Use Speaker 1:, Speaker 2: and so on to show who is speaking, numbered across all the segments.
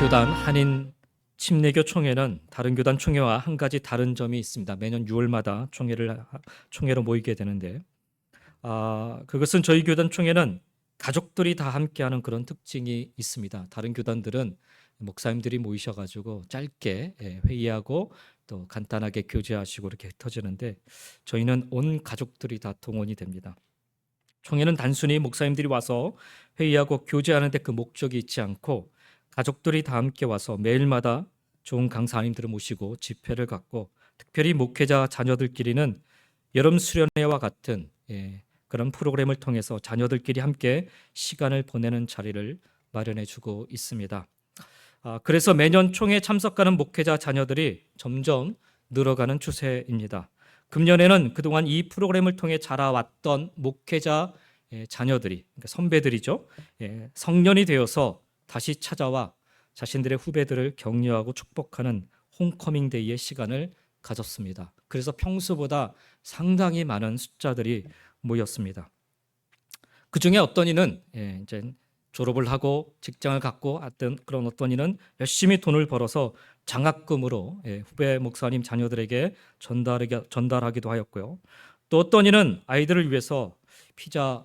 Speaker 1: 교단 한인 침례교 총회는 다른 교단 총회와 한 가지 다른 점이 있습니다. 매년 6월마다 총회로 모이게 되는데, 그것은 저희 교단 총회는 가족들이 다 함께하는 그런 특징이 있습니다. 다른 교단들은 목사님들이 모이셔가지고 짧게 회의하고 또 간단하게 교제하시고 이렇게 흩어지는데, 저희는 온 가족들이 다 동원이 됩니다. 총회는 단순히 목사님들이 와서 회의하고 교제하는 데 그 목적이 있지 않고, 가족들이 다 함께 와서 매일마다 좋은 강사님들을 모시고 집회를 갖고, 특별히 목회자 자녀들끼리는 여름 수련회와 같은 그런 프로그램을 통해서 자녀들끼리 함께 시간을 보내는 자리를 마련해 주고 있습니다. 그래서 매년 총회에 참석하는 목회자 자녀들이 점점 늘어가는 추세입니다. 금년에는 그동안 이 프로그램을 통해 자라왔던 목회자 자녀들이, 그러니까 선배들이죠, 성년이 되어서 다시 찾아와 자신들의 후배들을 격려하고 축복하는 홈커밍 데이의 시간을 가졌습니다. 그래서 평소보다 상당히 많은 숫자들이 모였습니다. 그 중에 어떤 이는 이제 졸업을 하고 직장을 갖고 그런 어떤 이는 열심히 돈을 벌어서 장학금으로 후배 목사님 자녀들에게 전달하기도 하였고요. 또 어떤 이는 아이들을 위해서 피자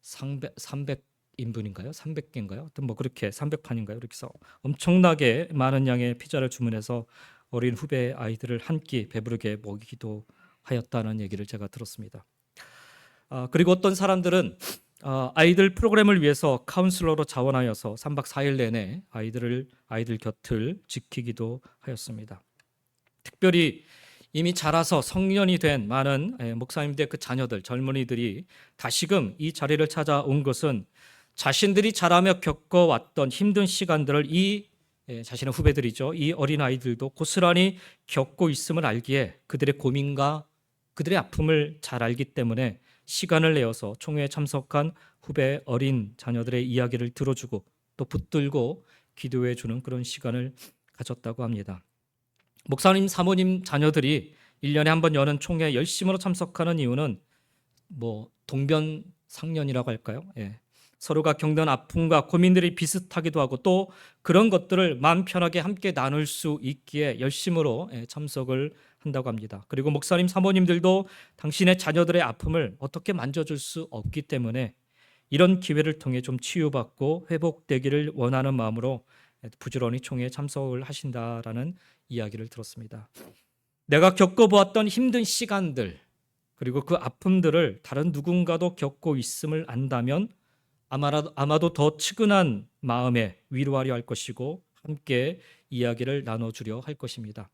Speaker 1: 300인분인가요? 300개인가요? 하여튼 뭐 그렇게 300판인가요? 이렇게 해서 엄청나게 많은 양의 피자를 주문해서 어린 후배 아이들을 한 끼 배부르게 먹이기도 하였다는 얘기를 제가 들었습니다. 그리고 어떤 사람들은 아이들 프로그램을 위해서 카운슬러로 자원하여서 3박 4일 내내 아이들 곁을 지키기도 하였습니다. 특별히 이미 자라서 성년이 된 많은 목사님들의 그 자녀들, 젊은이들이 다시금 이 자리를 찾아온 것은 자신들이 자라며 겪어왔던 힘든 시간들을 자신의 후배들이죠, 이 어린아이들도 고스란히 겪고 있음을 알기에 그들의 고민과 그들의 아픔을 잘 알기 때문에 시간을 내어서 총회에 참석한 후배 어린 자녀들의 이야기를 들어주고 또 붙들고 기도해 주는 그런 시간을 가졌다고 합니다. 목사님, 사모님 자녀들이 1년에 한 번 여는 총회에 열심으로 참석하는 이유는 동변상련이라고 할까요? 서로가 겪는 아픔과 고민들이 비슷하기도 하고 또 그런 것들을 마음 편하게 함께 나눌 수 있기에 열심으로 참석을 한다고 합니다. 그리고 목사님, 사모님들도 당신의 자녀들의 아픔을 어떻게 만져줄 수 없기 때문에 이런 기회를 통해 좀 치유받고 회복되기를 원하는 마음으로 부지런히 총회에 참석을 하신다라는 이야기를 들었습니다. 내가 겪어보았던 힘든 시간들 그리고 그 아픔들을 다른 누군가도 겪고 있음을 안다면 아마도 더 측은한 마음에 위로하려 할 것이고 함께 이야기를 나눠주려 할 것입니다.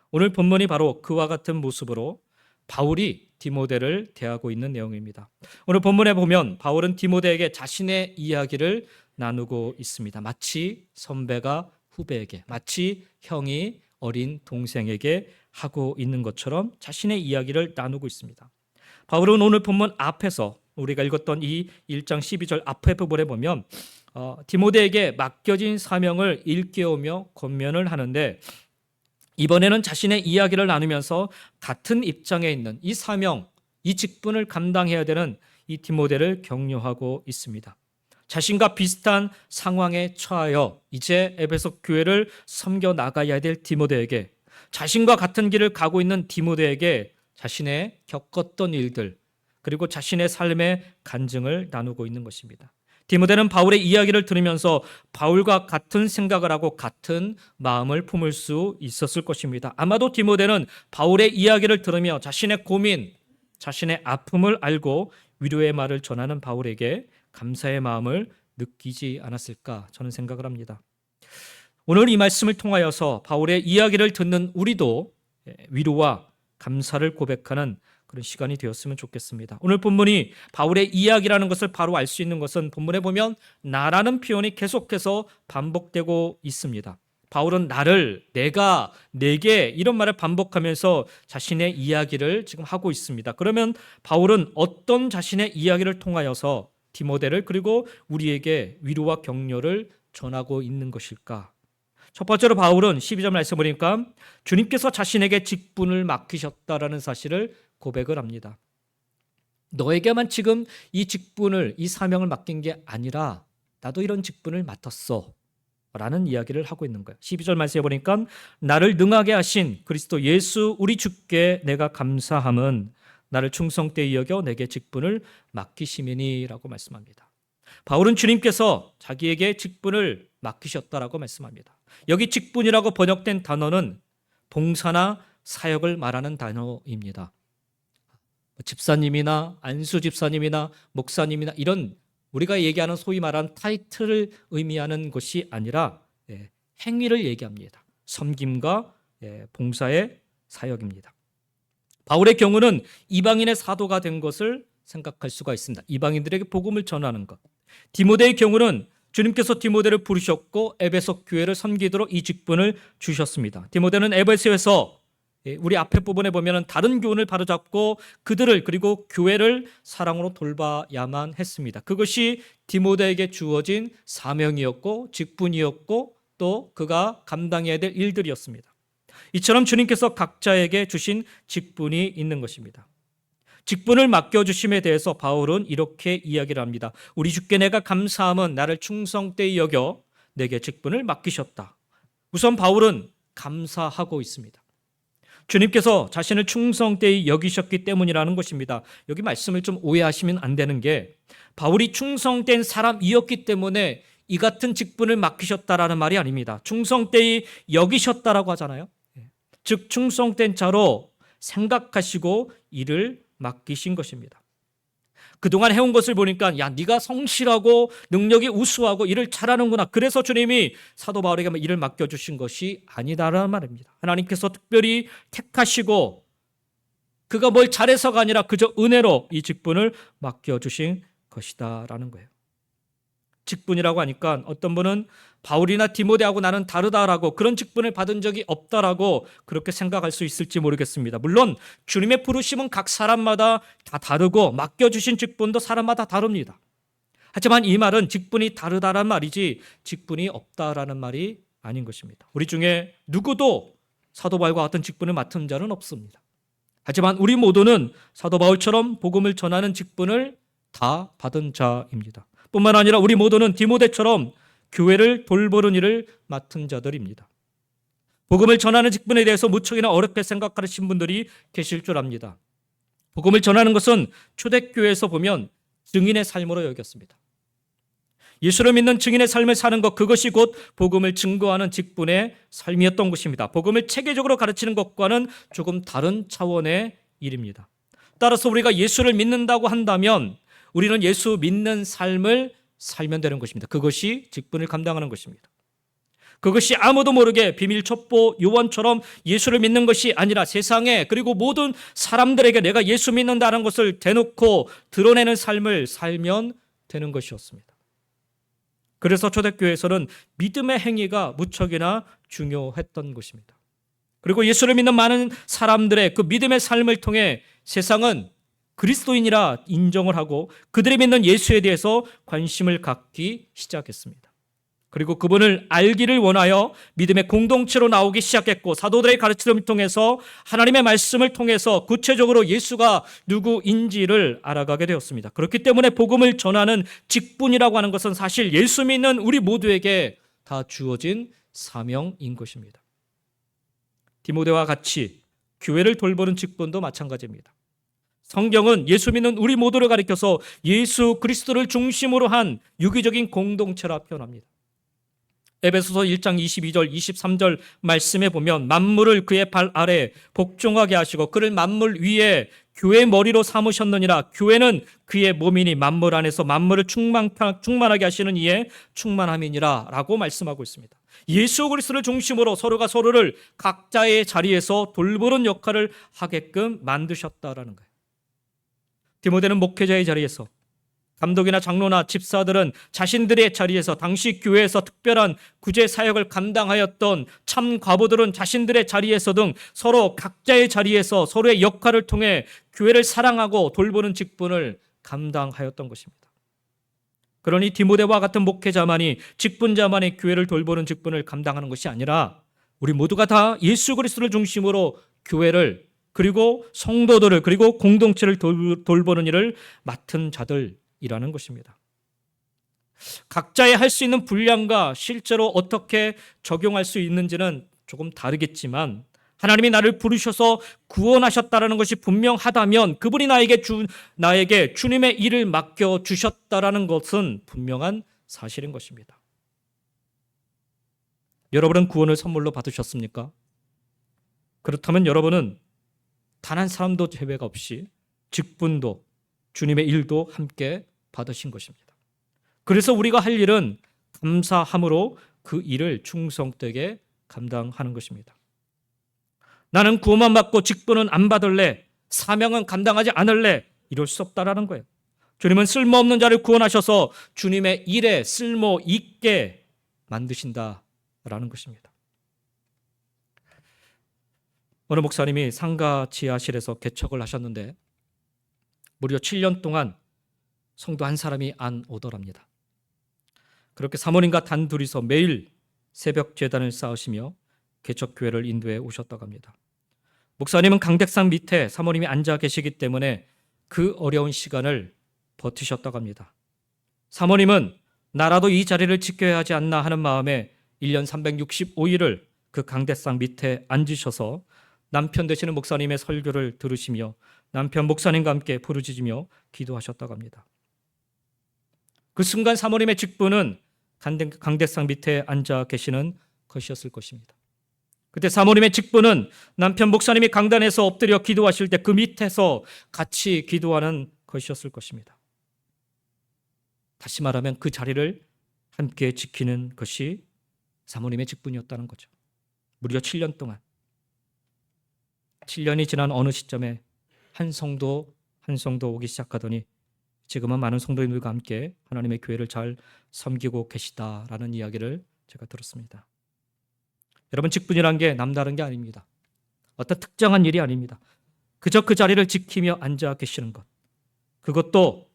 Speaker 1: 오늘 본문이 바로 그와 같은 모습으로 바울이 디모데를 대하고 있는 내용입니다. 오늘 본문에 보면 바울은 디모데에게 자신의 이야기를 나누고 있습니다. 마치 선배가 후배에게, 마치 형이 어린 동생에게 하고 있는 것처럼 자신의 이야기를 나누고 있습니다. 바울은 오늘 본문 앞에서 우리가 읽었던 이 1장 12절 앞에 부분에 보면 디모데에게 맡겨진 사명을 일깨우며 권면을 하는데, 이번에는 자신의 이야기를 나누면서 같은 입장에 있는 이 사명, 이 직분을 감당해야 되는 이 디모데를 격려하고 있습니다. 자신과 비슷한 상황에 처하여 이제 에베소 교회를 섬겨 나가야 될 디모데에게, 자신과 같은 길을 가고 있는 디모데에게 자신의 겪었던 일들 그리고 자신의 삶의 간증을 나누고 있는 것입니다. 디모데는 바울의 이야기를 들으면서 바울과 같은 생각을 하고 같은 마음을 품을 수 있었을 것입니다. 아마도 디모데는 바울의 이야기를 들으며 자신의 고민, 자신의 아픔을 알고 위로의 말을 전하는 바울에게 감사의 마음을 느끼지 않았을까 저는 생각을 합니다. 오늘 이 말씀을 통하여서 바울의 이야기를 듣는 우리도 위로와 감사를 고백하는 그런 시간이 되었으면 좋겠습니다. 오늘 본문이 바울의 이야기라는 것을 바로 알 수 있는 것은 본문에 보면 나라는 표현이 계속해서 반복되고 있습니다. 바울은 나를, 내가, 내게 이런 말을 반복하면서 자신의 이야기를 지금 하고 있습니다. 그러면 바울은 어떤 자신의 이야기를 통하여서 디모데를 그리고 우리에게 위로와 격려를 전하고 있는 것일까? 첫 번째로 바울은 12절 말씀 보니까 주님께서 자신에게 직분을 맡기셨다라는 사실을 고백을 합니다. 너에게만 지금 이 직분을, 이 사명을 맡긴 게 아니라 나도 이런 직분을 맡았어. 라는 이야기를 하고 있는 거예요. 12절 말씀에 보니까 나를 능하게 하신 그리스도 예수 우리 주께 내가 감사함은 나를 충성되이 여겨 내게 직분을 맡기심이니라고 말씀합니다. 바울은 주님께서 자기에게 직분을 맡기셨다라고 말씀합니다. 여기 직분이라고 번역된 단어는 봉사나 사역을 말하는 단어입니다. 집사님이나 안수 집사님이나 목사님이나 이런 우리가 얘기하는 소위 말하는 타이틀을 의미하는 것이 아니라 행위를 얘기합니다. 섬김과 봉사의 사역입니다. 바울의 경우는 이방인의 사도가 된 것을 생각할 수가 있습니다. 이방인들에게 복음을 전하는 것. 디모데의 경우는 주님께서 디모데를 부르셨고 에베소 교회를 섬기도록 이 직분을 주셨습니다. 디모데는 에베소에서 우리 앞에 부분에 보면 다른 교훈을 바로잡고 그들을 그리고 교회를 사랑으로 돌봐야만 했습니다. 그것이 디모데에게 주어진 사명이었고 직분이었고 또 그가 감당해야 될 일들이었습니다. 이처럼 주님께서 각자에게 주신 직분이 있는 것입니다. 직분을 맡겨주심에 대해서 바울은 이렇게 이야기를 합니다. 우리 주께 내가 감사함은 나를 충성되이 여겨 내게 직분을 맡기셨다. 우선 바울은 감사하고 있습니다. 주님께서 자신을 충성되이 여기셨기 때문이라는 것입니다. 여기 말씀을 좀 오해하시면 안 되는 게 바울이 충성된 사람이었기 때문에 이 같은 직분을 맡기셨다라는 말이 아닙니다. 충성되이 여기셨다라고 하잖아요. 즉 충성된 자로 생각하시고 일을 맡기신 것입니다. 그동안 해온 것을 보니까 야 네가 성실하고 능력이 우수하고 일을 잘하는구나. 그래서 주님이 사도 바울에게 일을 맡겨주신 것이 아니다라는 말입니다. 하나님께서 특별히 택하시고 그가 뭘 잘해서가 아니라 그저 은혜로 이 직분을 맡겨주신 것이다라는 거예요. 직분이라고 하니까 어떤 분은 바울이나 디모데하고 나는 다르다라고 그런 직분을 받은 적이 없다라고 그렇게 생각할 수 있을지 모르겠습니다. 물론 주님의 부르심은 각 사람마다 다 다르고 맡겨주신 직분도 사람마다 다릅니다. 하지만 이 말은 직분이 다르다란 말이지 직분이 없다라는 말이 아닌 것입니다. 우리 중에 누구도 사도 바울과 같은 직분을 맡은 자는 없습니다. 하지만 우리 모두는 사도 바울처럼 복음을 전하는 직분을 다 받은 자입니다. 뿐만 아니라 우리 모두는 디모데처럼 교회를 돌보는 일을 맡은 자들입니다. 복음을 전하는 직분에 대해서 무척이나 어렵게 생각하시는 분들이 계실 줄 압니다. 복음을 전하는 것은 초대교회에서 보면 증인의 삶으로 여겼습니다. 예수를 믿는 증인의 삶을 사는 것, 그것이 곧 복음을 증거하는 직분의 삶이었던 것입니다. 복음을 체계적으로 가르치는 것과는 조금 다른 차원의 일입니다. 따라서 우리가 예수를 믿는다고 한다면 우리는 예수 믿는 삶을 살면 되는 것입니다. 그것이 직분을 감당하는 것입니다. 그것이 아무도 모르게 비밀 첩보 요한처럼 예수를 믿는 것이 아니라 세상에 그리고 모든 사람들에게 내가 예수 믿는다는 것을 대놓고 드러내는 삶을 살면 되는 것이었습니다. 그래서 초대교회에서는 믿음의 행위가 무척이나 중요했던 것입니다. 그리고 예수를 믿는 많은 사람들의 그 믿음의 삶을 통해 세상은 그리스도인이라 인정을 하고 그들이 믿는 예수에 대해서 관심을 갖기 시작했습니다. 그리고 그분을 알기를 원하여 믿음의 공동체로 나오기 시작했고 사도들의 가르침을 통해서 하나님의 말씀을 통해서 구체적으로 예수가 누구인지를 알아가게 되었습니다. 그렇기 때문에 복음을 전하는 직분이라고 하는 것은 사실 예수 믿는 우리 모두에게 다 주어진 사명인 것입니다. 디모데와 같이 교회를 돌보는 직분도 마찬가지입니다. 성경은 예수 믿는 우리 모두를 가리켜서 예수 그리스도를 중심으로 한 유기적인 공동체라 표현합니다. 에베소서 1장 22절 23절 말씀에 보면 만물을 그의 발 아래 복종하게 하시고 그를 만물 위에 교회의 머리로 삼으셨느니라. 교회는 그의 몸이니 만물 안에서 만물을 충만하게 하시는 이의 충만함이니라 라고 말씀하고 있습니다. 예수 그리스도를 중심으로 서로가 서로를 각자의 자리에서 돌보는 역할을 하게끔 만드셨다라는 거예요. 디모데는 목회자의 자리에서, 감독이나 장로나 집사들은 자신들의 자리에서, 당시 교회에서 특별한 구제 사역을 감당하였던 참 과부들은 자신들의 자리에서 등 서로 각자의 자리에서 서로의 역할을 통해 교회를 사랑하고 돌보는 직분을 감당하였던 것입니다. 그러니 디모데와 같은 목회자만이, 직분자만이 교회를 돌보는 직분을 감당하는 것이 아니라 우리 모두가 다 예수 그리스도를 중심으로 교회를 그리고 성도들을 그리고 공동체를 돌보는 일을 맡은 자들이라는 것입니다. 각자의 할 수 있는 분량과 실제로 어떻게 적용할 수 있는지는 조금 다르겠지만 하나님이 나를 부르셔서 구원하셨다라는 것이 분명하다면 그분이 나에게 주님의 일을 맡겨 주셨다라는 것은 분명한 사실인 것입니다. 여러분은 구원을 선물로 받으셨습니까? 그렇다면 여러분은 단 한 사람도 제외가 없이 직분도 주님의 일도 함께 받으신 것입니다. 그래서 우리가 할 일은 감사함으로 그 일을 충성되게 감당하는 것입니다. 나는 구원만 받고 직분은 안 받을래, 사명은 감당하지 않을래, 이럴 수 없다라는 거예요. 주님은 쓸모없는 자를 구원하셔서 주님의 일에 쓸모 있게 만드신다라는 것입니다. 어느 목사님이 상가 지하실에서 개척을 하셨는데 무려 7년 동안 성도 한 사람이 안 오더랍니다. 그렇게 사모님과 단둘이서 매일 새벽 제단을 쌓으시며 개척교회를 인도해 오셨다고 합니다. 목사님은 강백상 밑에 사모님이 앉아 계시기 때문에 그 어려운 시간을 버티셨다고 합니다. 사모님은 나라도 이 자리를 지켜야 하지 않나 하는 마음에 1년 365일을 그 강대상 밑에 앉으셔서 남편 되시는 목사님의 설교를 들으시며 남편 목사님과 함께 부르짖으며 기도하셨다고 합니다. 그 순간 사모님의 직분은 강대상 밑에 앉아 계시는 것이었을 것입니다. 그때 사모님의 직분은 남편 목사님이 강단에서 엎드려 기도하실 때 그 밑에서 같이 기도하는 것이었을 것입니다. 다시 말하면 그 자리를 함께 지키는 것이 사모님의 직분이었다는 거죠. 무려 7년 동안. 7년이 지난 어느 시점에 한 성도 오기 시작하더니 지금은 많은 성도님들과 함께 하나님의 교회를 잘 섬기고 계시다라는 이야기를 제가 들었습니다. 여러분, 직분이란 게 남다른 게 아닙니다. 어떤 특정한 일이 아닙니다. 그저 그 자리를 지키며 앉아 계시는 것. 그것도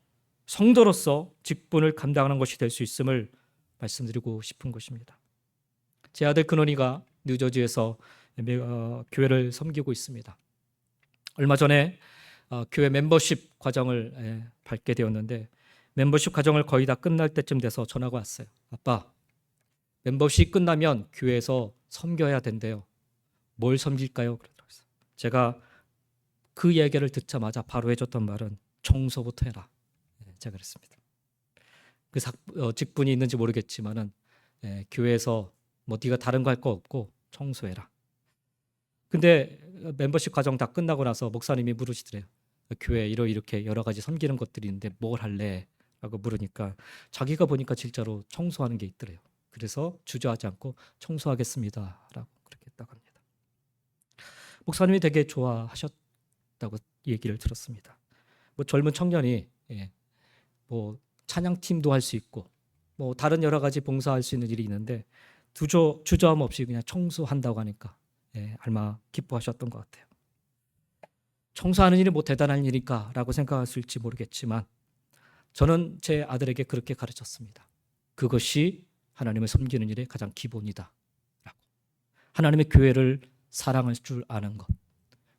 Speaker 1: 성도로서 직분을 감당하는 것이 될 수 있음을 말씀드리고 싶은 것입니다. 제 아들 근원이가 뉴저지에서 교회를 섬기고 있습니다. 얼마 전에 교회 멤버십 과정을 밟게 되었는데 멤버십 과정을 거의 다 끝날 때쯤 돼서 전화가 왔어요. 아빠, 멤버십 끝나면 교회에서 섬겨야 된대요. 뭘 섬길까요? 그러더라고요. 제가 그 얘기를 듣자마자 바로 해줬던 말은 청소부터 해라. 제가 그랬습니다. 그 직분이 있는지 모르겠지만은 교회에서 뭐 네가 다른 거 할 거 없고 청소해라. 근데 멤버십 과정 다 끝나고 나서 목사님이 물으시더래요. 교회 이렇게 여러 가지 섬기는 것들이 있는데 뭘 할래? 라고 물으니까 자기가 보니까 진짜로 청소하는 게 있더래요. 그래서 주저하지 않고 청소하겠습니다. 라고 그렇게 했다고 합니다. 목사님이 되게 좋아하셨다고 얘기를 들었습니다. 뭐 젊은 청년이 뭐 찬양팀도 할 수 있고 뭐 다른 여러 가지 봉사할 수 있는 일이 있는데 주저함 없이 그냥 청소한다고 하니까 얼마 기뻐하셨던 것 같아요. 청소하는 일이 뭐 대단한 일일까라고 생각하실지 모르겠지만 저는 제 아들에게 그렇게 가르쳤습니다. 그것이 하나님을 섬기는 일의 가장 기본이다. 라고. 하나님의 교회를 사랑할 줄 아는 것,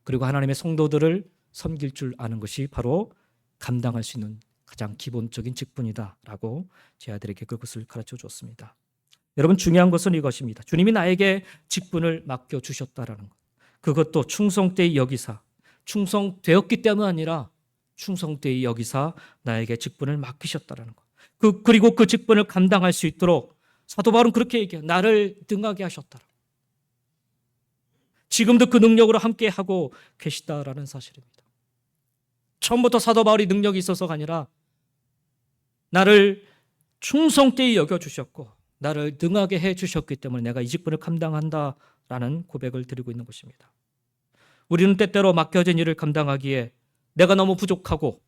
Speaker 1: 그리고 하나님의 성도들을 섬길 줄 아는 것이 바로 감당할 수 있는 가장 기본적인 직분이다라고 제 아들에게 그것을 가르쳐 주었습니다. 여러분, 중요한 것은 이것입니다. 주님이 나에게 직분을 맡겨 주셨다라는 것. 그것도 충성되이 여기사, 충성되었기 때문 아니라 충성되이 여기사 나에게 직분을 맡기셨다라는 것. 그리고 그 직분을 감당할 수 있도록 사도 바울은 그렇게 얘기해요. 나를 능하게 하셨다. 지금도 그 능력으로 함께 하고 계시다라는 사실입니다. 처음부터 사도 바울이 능력이 있어서가 아니라 나를 충성되이 여겨주셨고 나를 능하게 해주셨기 때문에 내가 이 직분을 감당한다라는 고백을 드리고 있는 것입니다. 우리는 때때로 맡겨진 일을 감당하기에 내가 너무 부족하고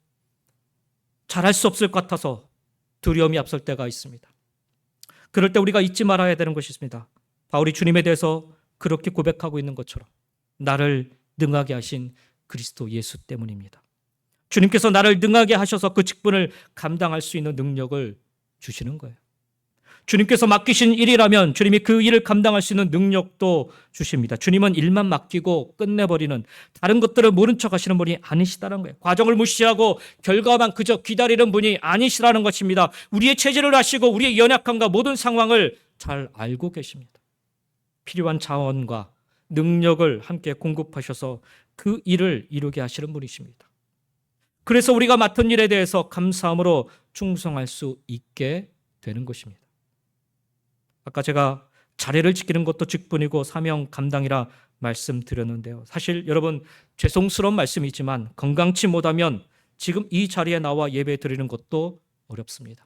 Speaker 1: 잘할 수 없을 것 같아서 두려움이 앞설 때가 있습니다. 그럴 때 우리가 잊지 말아야 되는 것이 있습니다. 바울이 주님에 대해서 그렇게 고백하고 있는 것처럼 나를 능하게 하신 그리스도 예수 때문입니다. 주님께서 나를 능하게 하셔서 그 직분을 감당할 수 있는 능력을 주시는 거예요. 주님께서 맡기신 일이라면 주님이 그 일을 감당할 수 있는 능력도 주십니다. 주님은 일만 맡기고 끝내버리는, 다른 것들을 모른 척 하시는 분이 아니시다는 거예요. 과정을 무시하고 결과만 그저 기다리는 분이 아니시라는 것입니다. 우리의 체질을 아시고 우리의 연약함과 모든 상황을 잘 알고 계십니다. 필요한 자원과 능력을 함께 공급하셔서 그 일을 이루게 하시는 분이십니다. 그래서 우리가 맡은 일에 대해서 감사함으로 충성할 수 있게 되는 것입니다. 아까 제가 자리를 지키는 것도 직분이고 사명 감당이라 말씀드렸는데요. 사실 여러분, 죄송스러운 말씀이지만 건강치 못하면 지금 이 자리에 나와 예배 드리는 것도 어렵습니다.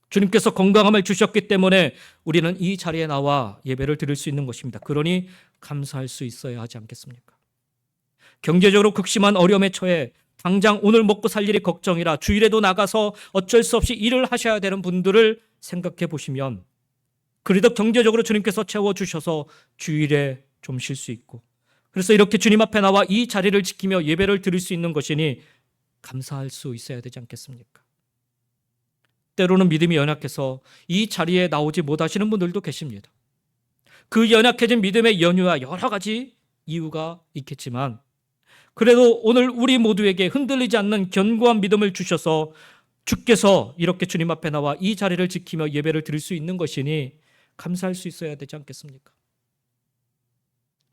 Speaker 1: 주님께서 건강함을 주셨기 때문에 우리는 이 자리에 나와 예배를 드릴 수 있는 것입니다. 그러니 감사할 수 있어야 하지 않겠습니까? 경제적으로 극심한 어려움에 처해 당장 오늘 먹고 살 일이 걱정이라 주일에도 나가서 어쩔 수 없이 일을 하셔야 되는 분들을 생각해 보시면, 그래도 경제적으로 주님께서 채워주셔서 주일에 좀 쉴 수 있고, 그래서 이렇게 주님 앞에 나와 이 자리를 지키며 예배를 드릴 수 있는 것이니 감사할 수 있어야 되지 않겠습니까? 때로는 믿음이 연약해서 이 자리에 나오지 못하시는 분들도 계십니다. 그 연약해진 믿음의 연유와 여러 가지 이유가 있겠지만, 그래도 오늘 우리 모두에게 흔들리지 않는 견고한 믿음을 주셔서 주께서 이렇게 주님 앞에 나와 이 자리를 지키며 예배를 드릴 수 있는 것이니 감사할 수 있어야 되지 않겠습니까?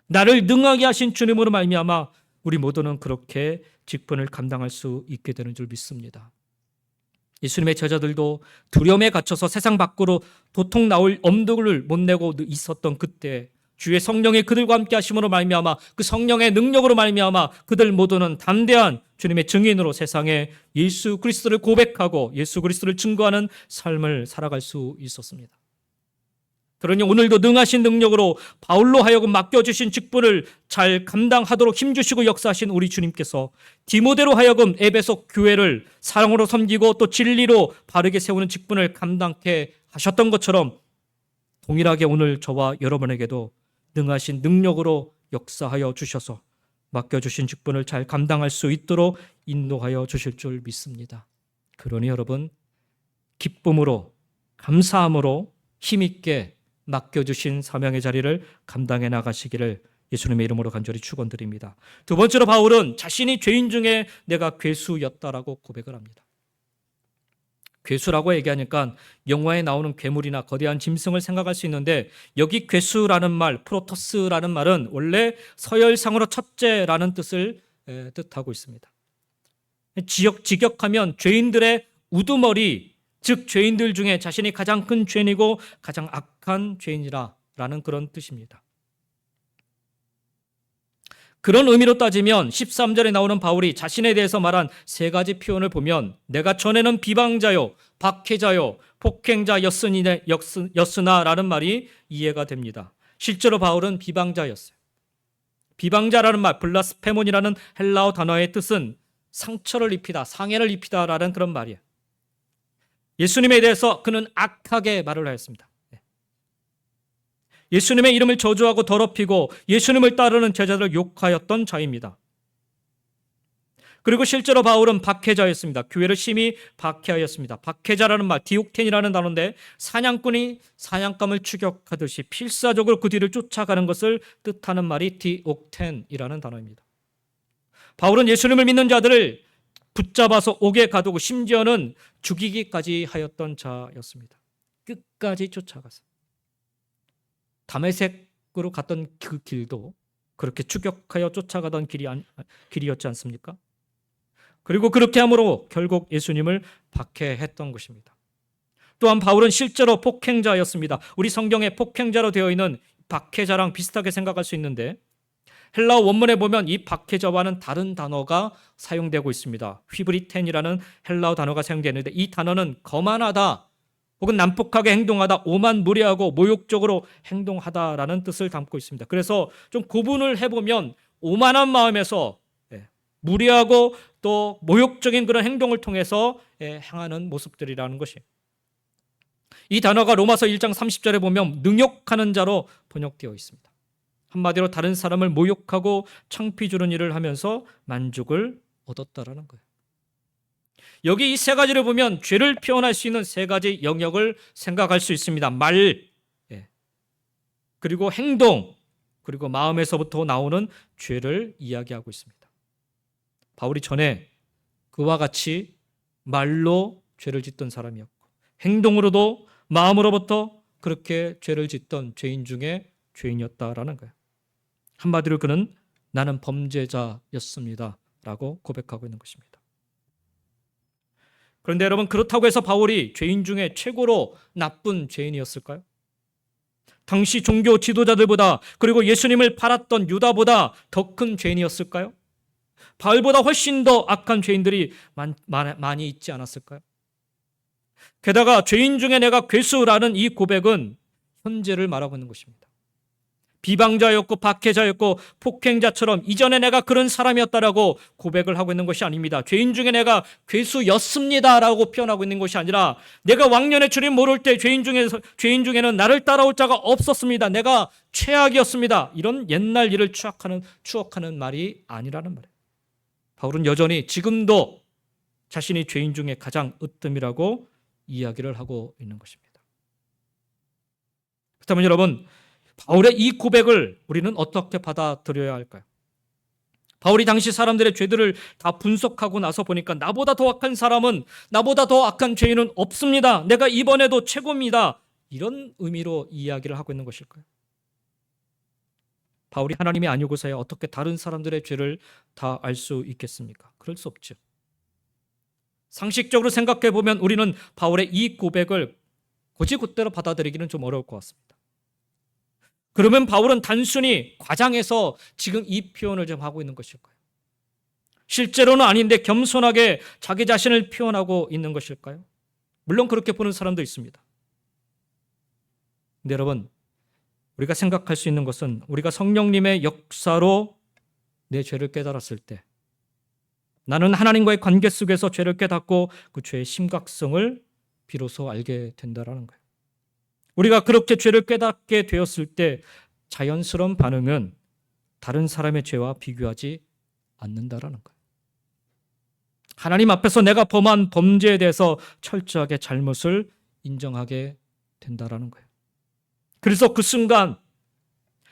Speaker 1: 나를 능하게 하신 주님으로 말미암아 우리 모두는 그렇게 직분을 감당할 수 있게 되는 줄 믿습니다. 예수님의 제자들도 두려움에 갇혀서 세상 밖으로 도통 나올 엄두를 못 내고 있었던 그때 주의 성령이 그들과 함께 하심으로 말미암아 그 성령의 능력으로 말미암아 그들 모두는 담대한 주님의 증인으로 세상에 예수 그리스도를 고백하고 예수 그리스도를 증거하는 삶을 살아갈 수 있었습니다. 그러니 오늘도 능하신 능력으로 바울로 하여금 맡겨주신 직분을 잘 감당하도록 힘주시고 역사하신 우리 주님께서 디모데로 하여금 에베소 교회를 사랑으로 섬기고 또 진리로 바르게 세우는 직분을 감당케 하셨던 것처럼 동일하게 오늘 저와 여러분에게도 능하신 능력으로 역사하여 주셔서 맡겨주신 직분을 잘 감당할 수 있도록 인도하여 주실 줄 믿습니다. 그러니 여러분, 기쁨으로 감사함으로 힘있게 맡겨주신 사명의 자리를 감당해 나가시기를 예수님의 이름으로 간절히 축원드립니다. 두 번째로 바울은 자신이 죄인 중에 내가 괴수였다라고 고백을 합니다. 괴수라고 얘기하니까 영화에 나오는 괴물이나 거대한 짐승을 생각할 수 있는데, 여기 괴수라는 말, 프로토스라는 말은 원래 서열상으로 첫째라는 뜻을 뜻하고 있습니다. 직역하면 죄인들의 우두머리, 즉 죄인들 중에 자신이 가장 큰 죄인이고 가장 악한 죄인이라는 그런 뜻입니다. 그런 의미로 따지면 13절에 나오는 바울이 자신에 대해서 말한 세 가지 표현을 보면 내가 전에는 비방자요, 박해자요, 폭행자였으나라는 말이 이해가 됩니다. 실제로 바울은 비방자였어요. 비방자라는 말, 블라스페몬이라는 헬라어 단어의 뜻은 상처를 입히다, 상해를 입히다라는 그런 말이에요. 예수님에 대해서 그는 악하게 말을 하였습니다. 예수님의 이름을 저주하고 더럽히고 예수님을 따르는 제자들을 욕하였던 자입니다. 그리고 실제로 바울은 박해자였습니다. 교회를 심히 박해하였습니다. 박해자라는 말, 디옥텐이라는 단어인데 사냥꾼이 사냥감을 추격하듯이 필사적으로 그 뒤를 쫓아가는 것을 뜻하는 말이 디옥텐이라는 단어입니다. 바울은 예수님을 믿는 자들을 붙잡아서 옥에 가두고 심지어는 죽이기까지 하였던 자였습니다. 끝까지 쫓아가서. 다메섹으로 갔던 그 길도 그렇게 추격하여 쫓아가던 길이었지 않습니까? 그리고 그렇게 함으로 결국 예수님을 박해했던 것입니다. 또한 바울은 실제로 폭행자였습니다. 우리 성경에 폭행자로 되어 있는 박해자랑 비슷하게 생각할 수 있는데 헬라어 원문에 보면 이 박해자와는 다른 단어가 사용되고 있습니다. 휘브리텐이라는 헬라어 단어가 사용되는데 이 단어는 거만하다 혹은 난폭하게 행동하다, 오만무리하고 모욕적으로 행동하다라는 뜻을 담고 있습니다. 그래서 좀 구분을 해보면 오만한 마음에서 무리하고 또 모욕적인 그런 행동을 통해서 행하는 모습들이라는 것이, 이 단어가 로마서 1장 30절에 보면 능욕하는 자로 번역되어 있습니다. 한마디로 다른 사람을 모욕하고 창피 주는 일을 하면서 만족을 얻었다라는 거예요. 여기 이 세 가지를 보면 죄를 표현할 수 있는 세 가지 영역을 생각할 수 있습니다. 말, 예, 그리고 행동, 그리고 마음에서부터 나오는 죄를 이야기하고 있습니다. 바울이 전에 그와 같이 말로 죄를 짓던 사람이었고 행동으로도 마음으로부터 그렇게 죄를 짓던 죄인 중에 죄인이었다라는 거예요. 한마디로 그는 나는 범죄자였습니다 라고 고백하고 있는 것입니다. 그런데 여러분, 그렇다고 해서 바울이 죄인 중에 최고로 나쁜 죄인이었을까요? 당시 종교 지도자들보다, 그리고 예수님을 팔았던 유다보다 더 큰 죄인이었을까요? 바울보다 훨씬 더 악한 죄인들이 많이 있지 않았을까요? 게다가 죄인 중에 내가 괴수라는 이 고백은 현재를 말하고 있는 것입니다. 비방자였고 박해자였고 폭행자처럼 이전에 내가 그런 사람이었다라고 고백을 하고 있는 것이 아닙니다. 죄인 중에 내가 괴수였습니다라고 표현하고 있는 것이 아니라 내가 왕년에 주님 모를 때 죄인 중에는 나를 따라올 자가 없었습니다. 내가 최악이었습니다. 이런 옛날 일을 추억하는 말이 아니라는 말이에요. 바울은 여전히 지금도 자신이 죄인 중에 가장 으뜸이라고 이야기를 하고 있는 것입니다. 그렇다면 여러분, 바울의 이 고백을 우리는 어떻게 받아들여야 할까요? 바울이 당시 사람들의 죄들을 다 분석하고 나서 보니까 나보다 더 악한 사람은, 나보다 더 악한 죄인은 없습니다. 내가 이번에도 최고입니다. 이런 의미로 이야기를 하고 있는 것일까요? 바울이 하나님이 아니고서야 어떻게 다른 사람들의 죄를 다 알 수 있겠습니까? 그럴 수 없죠. 상식적으로 생각해 보면 우리는 바울의 이 고백을 곧이곧대로 받아들이기는 좀 어려울 것 같습니다. 그러면 바울은 단순히 과장해서 지금 이 표현을 좀 하고 있는 것일까요? 실제로는 아닌데 겸손하게 자기 자신을 표현하고 있는 것일까요? 물론 그렇게 보는 사람도 있습니다. 근데 여러분, 우리가 생각할 수 있는 것은 우리가 성령님의 역사로 내 죄를 깨달았을 때 나는 하나님과의 관계 속에서 죄를 깨닫고 그 죄의 심각성을 비로소 알게 된다는 거예요. 우리가 그렇게 죄를 깨닫게 되었을 때 자연스러운 반응은 다른 사람의 죄와 비교하지 않는다라는 거예요. 하나님 앞에서 내가 범한 범죄에 대해서 철저하게 잘못을 인정하게 된다라는 거예요. 그래서 그 순간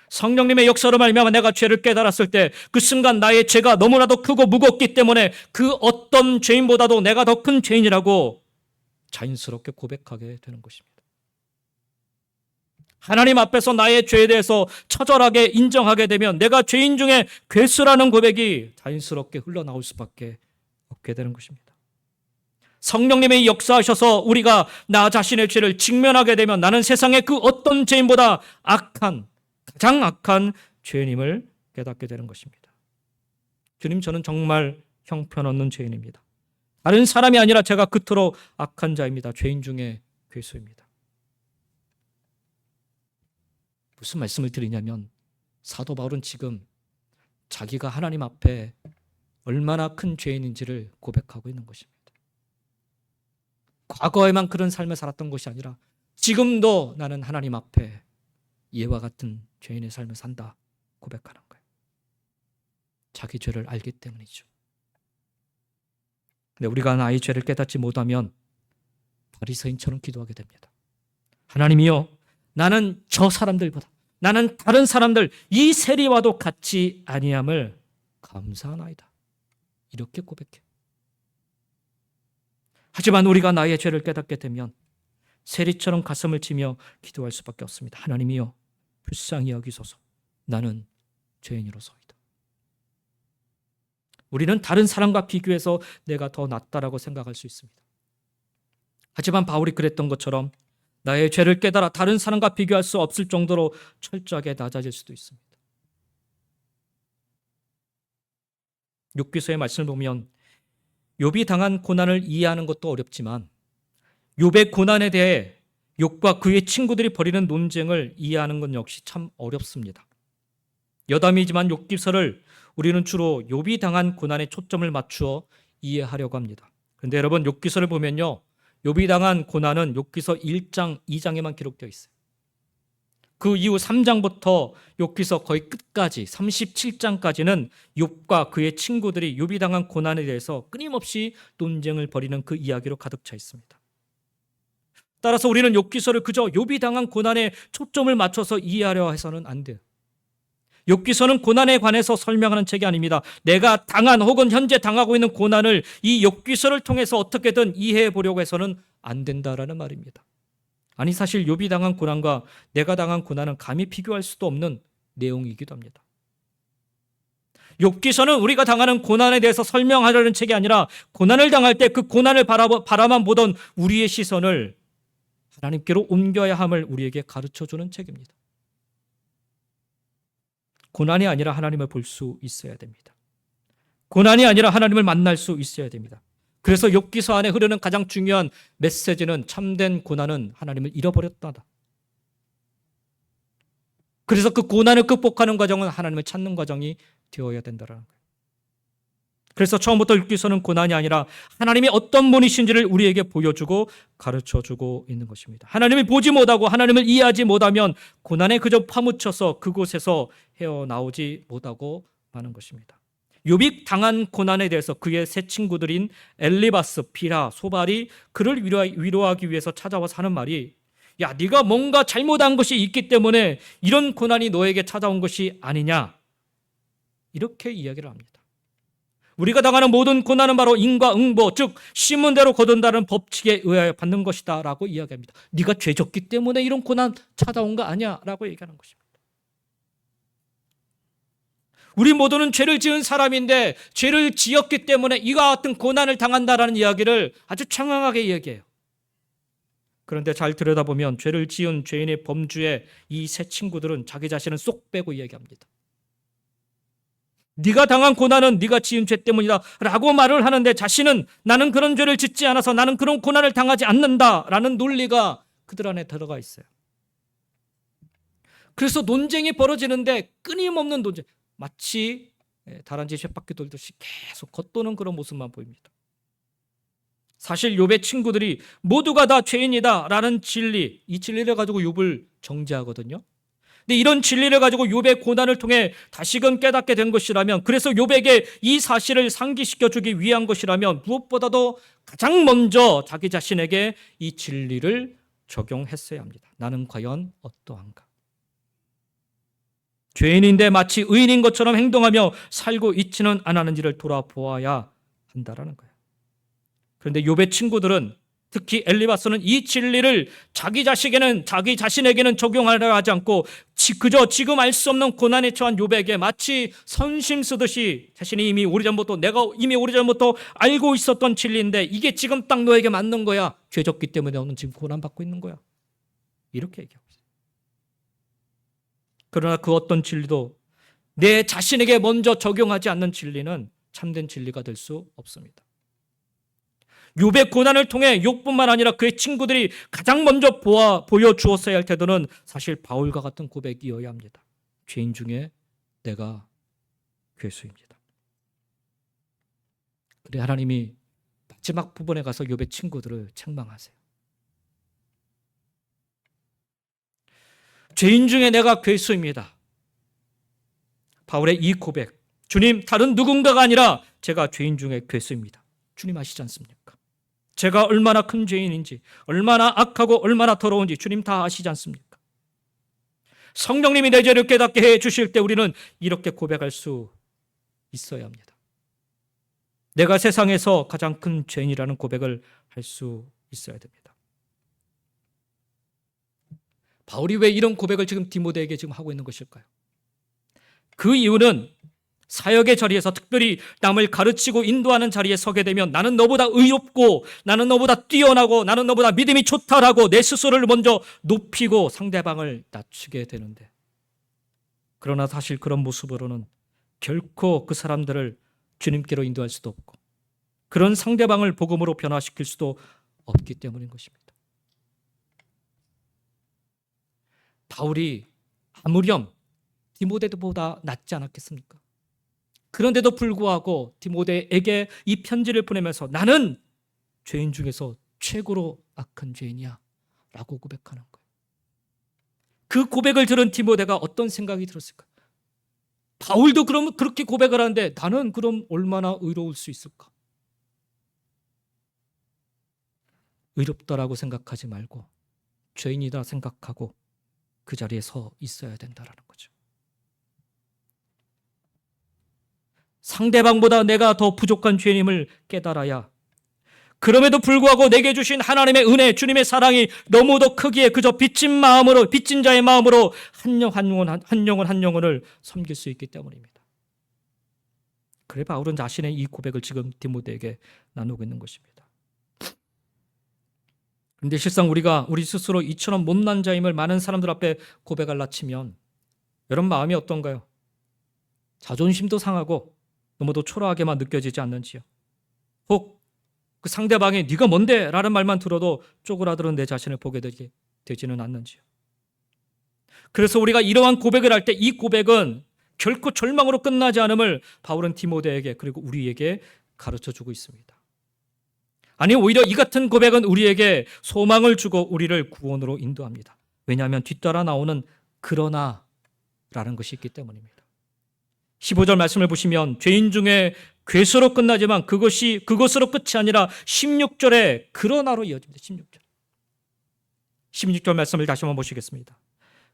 Speaker 1: 성령님의 역사로 말미암아 내가 죄를 깨달았을 때 그 순간 나의 죄가 너무나도 크고 무겁기 때문에 그 어떤 죄인보다도 내가 더 큰 죄인이라고 자연스럽게 고백하게 되는 것입니다. 하나님 앞에서 나의 죄에 대해서 처절하게 인정하게 되면 내가 죄인 중에 괴수라는 고백이 자연스럽게 흘러나올 수밖에 없게 되는 것입니다. 성령님의 역사하셔서 우리가 나 자신의 죄를 직면하게 되면 나는 세상의 그 어떤 죄인보다 가장 악한 죄인임을 깨닫게 되는 것입니다. 주님, 저는 정말 형편없는 죄인입니다. 다른 사람이 아니라 제가 그토록 악한 자입니다. 죄인 중에 괴수입니다. 무슨 말씀을 드리냐면 사도 바울은 지금 자기가 하나님 앞에 얼마나 큰 죄인인지를 고백하고 있는 것입니다. 과거에만 그런 삶을 살았던 것이 아니라 지금도 나는 하나님 앞에 이와 같은 죄인의 삶을 산다 고백하는 거예요. 자기 죄를 알기 때문이죠. 근데 우리가 나의 죄를 깨닫지 못하면 바리새인처럼 기도하게 됩니다. 하나님이여, 나는 저 사람들보다, 나는 다른 사람들 이 세리와도 같지 아니함을 감사하나이다. 이렇게 고백해. 하지만 우리가 나의 죄를 깨닫게 되면 세리처럼 가슴을 치며 기도할 수밖에 없습니다. 하나님이여, 불쌍히 여기소서. 나는 죄인으로서이다. 우리는 다른 사람과 비교해서 내가 더 낫다라고 생각할 수 있습니다. 하지만 바울이 그랬던 것처럼 나의 죄를 깨달아 다른 사람과 비교할 수 없을 정도로 철저하게 낮아질 수도 있습니다. 욥기서의 말씀을 보면 욥이 당한 고난을 이해하는 것도 어렵지만 욥의 고난에 대해 욥과 그의 친구들이 벌이는 논쟁을 이해하는 건 역시 참 어렵습니다. 여담이지만 욥기서를 우리는 주로 욥이 당한 고난에 초점을 맞추어 이해하려고 합니다. 그런데 여러분, 욥기서를 보면요, 욥이 당한 고난은 욥기서 1장, 2장에만 기록되어 있어요. 그 이후 3장부터 욥기서 거의 끝까지 37장까지는 욥과 그의 친구들이 욥이 당한 고난에 대해서 끊임없이 논쟁을 벌이는 그 이야기로 가득 차 있습니다. 따라서 우리는 욥기서를 그저 욥이 당한 고난에 초점을 맞춰서 이해하려 해서는 안 돼요. 욥기서는 고난에 관해서 설명하는 책이 아닙니다. 내가 당한 혹은 현재 당하고 있는 고난을 이 욥기서를 통해서 어떻게든 이해해 보려고 해서는 안 된다라는 말입니다. 아니, 사실 욥이 당한 고난과 내가 당한 고난은 감히 비교할 수도 없는 내용이기도 합니다. 욥기서는 우리가 당하는 고난에 대해서 설명하려는 책이 아니라 고난을 당할 때 그 고난을 바라만 보던 우리의 시선을 하나님께로 옮겨야 함을 우리에게 가르쳐주는 책입니다. 고난이 아니라 하나님을 볼 수 있어야 됩니다. 고난이 아니라 하나님을 만날 수 있어야 됩니다. 그래서 욥기서 안에 흐르는 가장 중요한 메시지는 참된 고난은 하나님을 잃어버렸다다. 그래서 그 고난을 극복하는 과정은 하나님을 찾는 과정이 되어야 된다는 거예요. 그래서 처음부터 욥기서는 고난이 아니라 하나님이 어떤 분이신지를 우리에게 보여주고 가르쳐주고 있는 것입니다. 하나님을 보지 못하고 하나님을 이해하지 못하면 고난에 그저 파묻혀서 그곳에서 헤어나오지 못하고 마는 것입니다. 욥이 당한 고난에 대해서 그의 세 친구들인 엘리바스, 비라, 소발이 그를 위로하기 위해서 찾아와서 하는 말이, 야, 네가 뭔가 잘못한 것이 있기 때문에 이런 고난이 너에게 찾아온 것이 아니냐, 이렇게 이야기를 합니다. 우리가 당하는 모든 고난은 바로 인과응보, 즉 심은 대로 거둔다는 법칙에 의하여 받는 것이다 라고 이야기합니다. 네가 죄졌기 때문에 이런 고난 찾아온 거 아니야 라고 얘기하는 것입니다. 우리 모두는 죄를 지은 사람인데 죄를 지었기 때문에 이와 같은 고난을 당한다라는 이야기를 아주 청명하게 얘기해요. 그런데 잘 들여다보면 죄를 지은 죄인의 범주에 이 세 친구들은 자기 자신을 쏙 빼고 이야기합니다. 네가 당한 고난은 네가 지은 죄 때문이다 라고 말을 하는데 자신은 나는 그런 죄를 짓지 않아서 나는 그런 고난을 당하지 않는다라는 논리가 그들 안에 들어가 있어요. 그래서 논쟁이 벌어지는데 끊임없는 논쟁, 마치 다람쥐 쳇바퀴 돌듯이 계속 겉도는 그런 모습만 보입니다. 사실 욥의 친구들이 모두가 다 죄인이다 라는 진리, 이 진리를 가지고 욥을 정죄하거든요. 근데 이런 진리를 가지고 욥의 고난을 통해 다시금 깨닫게 된 것이라면, 그래서 욥에게 이 사실을 상기시켜 주기 위한 것이라면 무엇보다도 가장 먼저 자기 자신에게 이 진리를 적용했어야 합니다. 나는 과연 어떠한가? 죄인인데 마치 의인인 것처럼 행동하며 살고 있지는 않았는지를 돌아보아야 한다라는 거예요. 그런데 욥의 친구들은, 특히 엘리바스는 이 진리를 자기 자신에게는 적용하려 하지 않고 그저 지금 알 수 없는 고난에 처한 욥에게 마치 선심 쓰듯이 자신이 내가 이미 오래전부터 알고 있었던 진리인데 이게 지금 딱 너에게 맞는 거야. 죄졌기 때문에 너는 지금 고난받고 있는 거야. 이렇게 얘기하고 있어요. 그러나 그 어떤 진리도 내 자신에게 먼저 적용하지 않는 진리는 참된 진리가 될 수 없습니다. 욥의 고난을 통해 욥뿐만 아니라 그의 친구들이 가장 먼저 보여주었어야 할 태도는 사실 바울과 같은 고백이어야 합니다. 죄인 중에 내가 괴수입니다. 그래 하나님이 마지막 부분에 가서 욥의 친구들을 책망하세요. 죄인 중에 내가 괴수입니다. 바울의 이 고백, 주님, 다른 누군가가 아니라 제가 죄인 중에 괴수입니다. 주님 아시지 않습니까? 제가 얼마나 큰 죄인인지, 얼마나 악하고 얼마나 더러운지 주님 다 아시지 않습니까? 성령님이 내 죄를 깨닫게 해 주실 때 우리는 이렇게 고백할 수 있어야 합니다. 내가 세상에서 가장 큰 죄인이라는 고백을 할 수 있어야 됩니다. 바울이 왜 이런 고백을 지금 디모데에게 지금 하고 있는 것일까요? 그 이유는 사역의 자리에서, 특별히 남을 가르치고 인도하는 자리에 서게 되면 나는 너보다 의롭고 나는 너보다 뛰어나고 나는 너보다 믿음이 좋다라고 내 스스로를 먼저 높이고 상대방을 낮추게 되는데, 그러나 사실 그런 모습으로는 결코 그 사람들을 주님께로 인도할 수도 없고 그런 상대방을 복음으로 변화시킬 수도 없기 때문인 것입니다. 바울이 아무렴 디모데보다 낫지 않았겠습니까? 그런데도 불구하고 디모데에게 이 편지를 보내면서 나는 죄인 중에서 최고로 악한 죄인이야 라고 고백하는 거예요. 그 고백을 들은 디모데가 어떤 생각이 들었을까? 바울도 그럼 그렇게 고백을 하는데 나는 그럼 얼마나 의로울 수 있을까? 의롭다라고 생각하지 말고 죄인이다 생각하고 그 자리에 서 있어야 된다라는 거죠. 상대방보다 내가 더 부족한 죄인임을 깨달아야, 그럼에도 불구하고 내게 주신 하나님의 은혜, 주님의 사랑이 너무도 크기에 그저 빚진 마음으로, 빚진 자의 마음으로 한 영혼을 섬길 수 있기 때문입니다. 그래 바울은 자신의 이 고백을 지금 디모데에게 나누고 있는 것입니다. 그런데 실상 우리가 우리 스스로 이처럼 못난 자임을 많은 사람들 앞에 고백할라 치면 여러분 마음이 어떤가요? 자존심도 상하고 너무도 초라하게만 느껴지지 않는지요? 혹 그 상대방이 네가 뭔데? 라는 말만 들어도 쪼그라드는 내 자신을 보게 되지는 않는지요? 그래서 우리가 이러한 고백을 할 때 이 고백은 결코 절망으로 끝나지 않음을 바울은 디모데에게 그리고 우리에게 가르쳐주고 있습니다. 아니 오히려 이 같은 고백은 우리에게 소망을 주고 우리를 구원으로 인도합니다. 왜냐하면 뒤따라 나오는 그러나라는 것이 있기 때문입니다. 15절 말씀을 보시면 죄인 중에 괴수로 끝나지만 그것으로 끝이 아니라 16절에 그러나로 이어집니다. 16절 말씀을 다시 한번 보시겠습니다.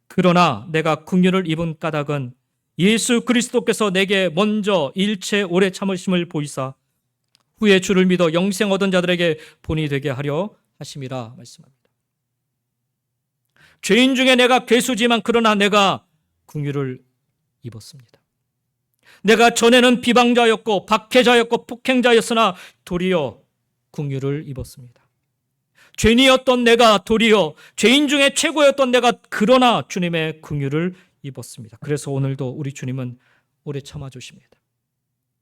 Speaker 1: 그러나 내가 긍휼을 입은 까닭은 예수 그리스도께서 내게 먼저 일체 오래 참으심을 보이사 후에 주를 믿어 영생 얻은 자들에게 본이 되게 하려 하심이라 말씀합니다. 죄인 중에 내가 괴수지만 그러나 내가 긍휼을 입었습니다. 내가 전에는 비방자였고 박해자였고 폭행자였으나 도리어 긍휼을 입었습니다. 죄인이었던 내가 도리어 죄인 중에 최고였던 내가 그러나 주님의 긍휼을 입었습니다. 그래서 오늘도 우리 주님은 오래 참아주십니다.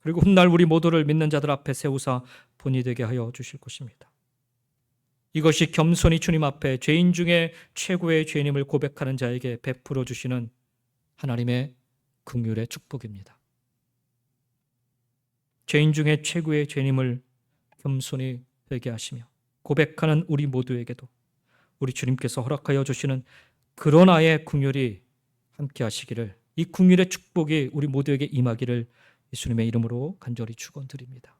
Speaker 1: 그리고 훗날 우리 모두를 믿는 자들 앞에 세우사 본이 되게 하여 주실 것입니다. 이것이 겸손히 주님 앞에 죄인 중에 최고의 죄인임을 고백하는 자에게 베풀어 주시는 하나님의 긍휼의 축복입니다. 죄인 중에 최고의 죄인임을 겸손히 회개하시며 고백하는 우리 모두에게도 우리 주님께서 허락하여 주시는 그러나의 긍휼이 함께 하시기를, 이 긍휼의 축복이 우리 모두에게 임하기를 예수님의 이름으로 간절히 축원드립니다.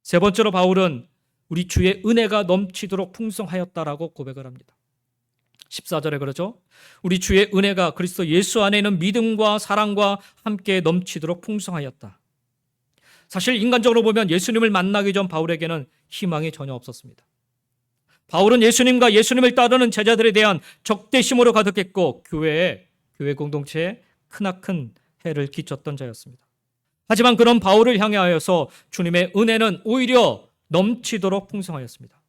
Speaker 1: 세 번째로 바울은 우리 주의 은혜가 넘치도록 풍성하였다라고 고백을 합니다. 14절에 그러죠. 우리 주의 은혜가 그리스도 예수 안에 있는 믿음과 사랑과 함께 넘치도록 풍성하였다. 사실 인간적으로 보면 예수님을 만나기 전 바울에게는 희망이 전혀 없었습니다. 바울은 예수님과 예수님을 따르는 제자들에 대한 적대심으로 가득했고 교회 공동체에 크나큰 해를 끼쳤던 자였습니다. 하지만 그런 바울을 향하여서 주님의 은혜는 오히려 넘치도록 풍성하였습니다.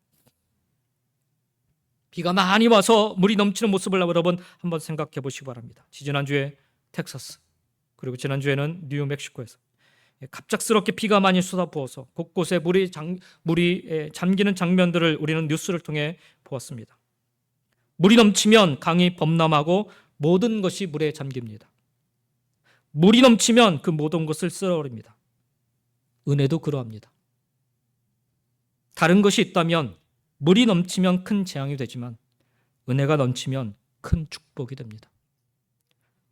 Speaker 1: 비가 많이 와서 물이 넘치는 모습을 여러분 한번 생각해 보시기 바랍니다. 지난주에 텍사스, 그리고 지난주에는 뉴멕시코에서 갑작스럽게 비가 많이 쏟아부어서 곳곳에 물이 잠기는 장면들을 우리는 뉴스를 통해 보았습니다. 물이 넘치면 강이 범람하고 모든 것이 물에 잠깁니다. 물이 넘치면 그 모든 것을 쓸어버립니다. 은혜도 그러합니다. 다른 것이 있다면 물이 넘치면 큰 재앙이 되지만 은혜가 넘치면 큰 축복이 됩니다.